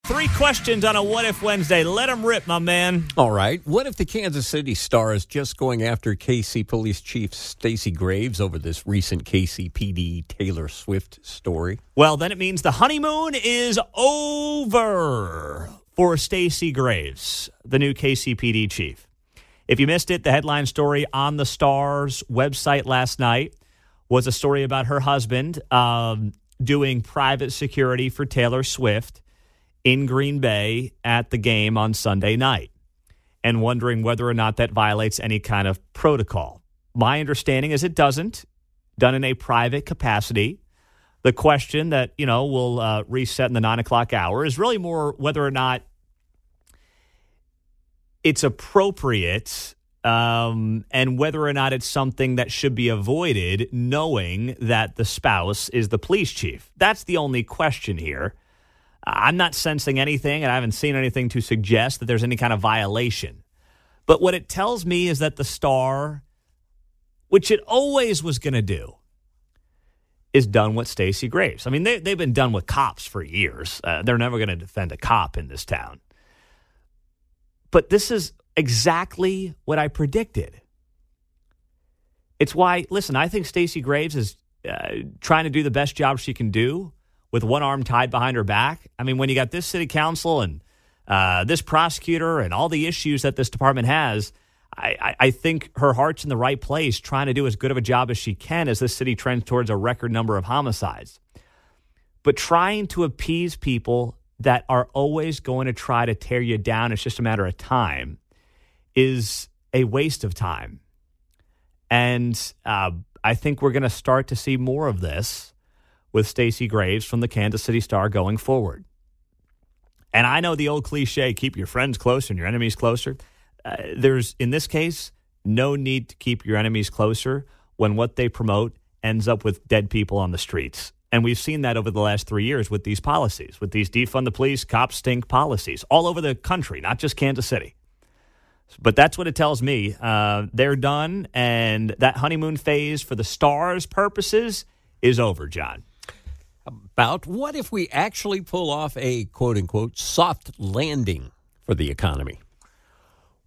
3 questions on a What If Wednesday. Let them rip, my man. All right. What if the Kansas City Star is just going after KC Police Chief Stacey Graves over this recent KCPD Taylor Swift story? Well, then it means the honeymoon is over for Stacey Graves, the new KCPD chief. If you missed it, the headline story on the Star's website last night was a story about her husband doing private security for Taylor Swift in Green Bay at the game on Sunday night and wondering whether or not that violates any kind of protocol. My understanding is it doesn't, done in a private capacity. The question that, will reset in the 9 o'clock hour is really more whether or not it's appropriate and whether or not it's something that should be avoided knowing that the spouse is the police chief. That's the only question here. I'm not sensing anything, and I haven't seen anything to suggest that there's any kind of violation. But what it tells me is that the Star, which it always was going to do, is done with Stacey Graves. I mean, they've been done with cops for years. They're never going to defend a cop in this town. But this is exactly what I predicted. It's why, listen, I think Stacey Graves is trying to do the best job she can do with one arm tied behind her back. I mean, when you got this city council and this prosecutor and all the issues that this department has, I think her heart's in the right place, trying to do as good of a job as she can as this city trends towards a record number of homicides. But trying to appease people that are always going to try to tear you down, it's just a matter of time, is a waste of time. And I think we're going to start to see more of this with Stacey Graves from the Kansas City Star going forward. And I know the old cliche, keep your friends closer and your enemies closer. There's, in this case, no need to keep your enemies closer when what they promote ends up with dead people on the streets. And we've seen that over the last 3 years with these policies, with these defund the police, cops stink policies all over the country, not just Kansas City. But that's what it tells me. They're done, and that honeymoon phase for the Star's purposes is over, John. About what if we actually pull off a quote-unquote soft landing for the economy?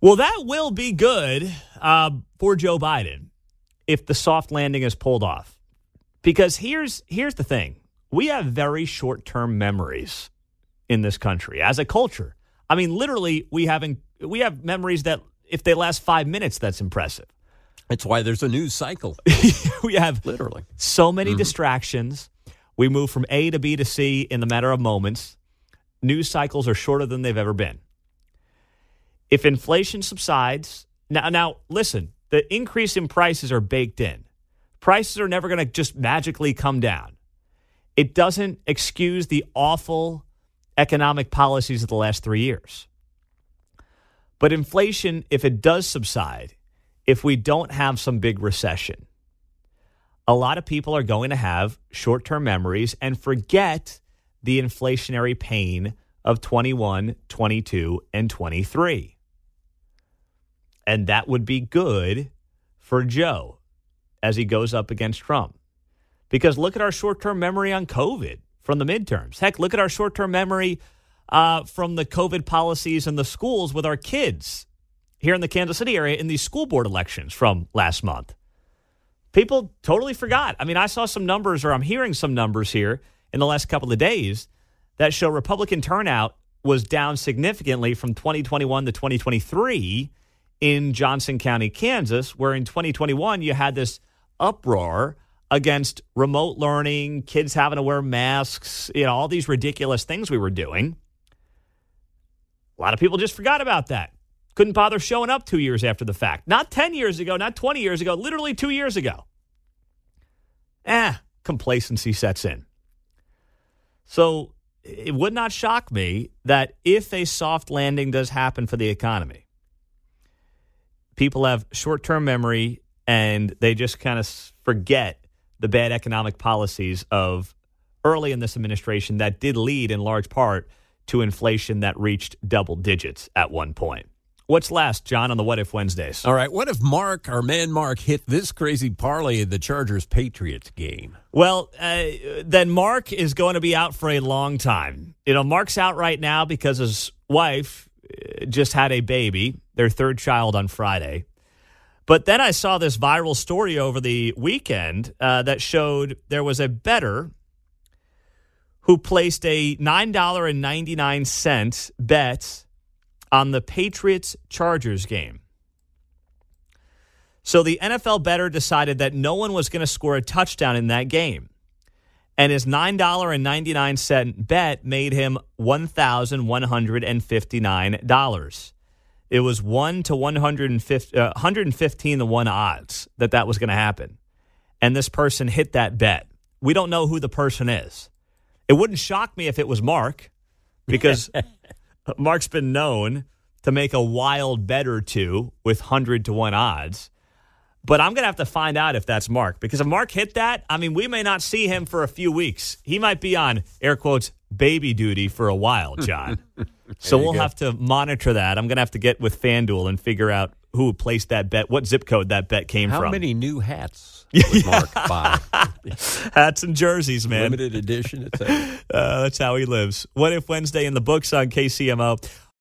Well, that will be good for Joe Biden if the soft landing is pulled off. Because here's the thing. We have very short-term memories in this country as a culture. I mean, literally, we have memories that if they last 5 minutes, that's impressive. That's why there's a news cycle. We have literally so many distractions. We move from A to B to C in the matter of moments. News cycles are shorter than they've ever been. If inflation subsides, now listen, the increase in prices are baked in. Prices are never going to just magically come down. It doesn't excuse the awful economic policies of the last 3 years. But inflation, if it does subside, if we don't have some big recession, a lot of people are going to have short-term memories and forget the inflationary pain of 21, 22, and 23. And that would be good for Joe as he goes up against Trump. Because look at our short-term memory on COVID from the midterms. Heck, look at our short-term memory from the COVID policies in the schools with our kids here in the Kansas City area in these school board elections from last month. People totally forgot. I mean, I saw some numbers, or I'm hearing some numbers here in the last couple of days that show Republican turnout was down significantly from 2021 to 2023 in Johnson County, Kansas, where in 2021 you had this uproar against remote learning, kids having to wear masks, all these ridiculous things we were doing. A lot of people just forgot about that. Couldn't bother showing up 2 years after the fact. Not 10 years ago, not 20 years ago, literally 2 years ago. Complacency sets in. So it would not shock me that if a soft landing does happen for the economy, people have short-term memory and they just kind of forget the bad economic policies of early in this administration that did lead in large part to inflation that reached double digits at one point. What's last, John, on the What If Wednesdays? All right, what if our man Mark, hit this crazy parlay in the Chargers-Patriots game? Well, then Mark is going to be out for a long time. Mark's out right now because his wife just had a baby, their third child on Friday. But then I saw this viral story over the weekend that showed there was a bettor who placed a $9.99 bet on the Patriots-Chargers game. So the NFL bettor decided that no one was going to score a touchdown in that game. And his $9.99 bet made him $1,159. It was 1 to 115 to 1 odds that was going to happen. And this person hit that bet. We don't know who the person is. It wouldn't shock me if it was Mark, because Mark's been known to make a wild bet or two with 100 to 1 odds. But I'm going to have to find out if that's Mark, because if Mark hit that, we may not see him for a few weeks. He might be on, air quotes, baby duty for a while, John. So we'll have to monitor that. I'm going to have to get with FanDuel and figure out who placed that bet, what zip code that bet came from. How many new hats would Mark buy? Hats and jerseys, man. Limited edition, etc. That's how he lives. What If Wednesday in the books on KCMO.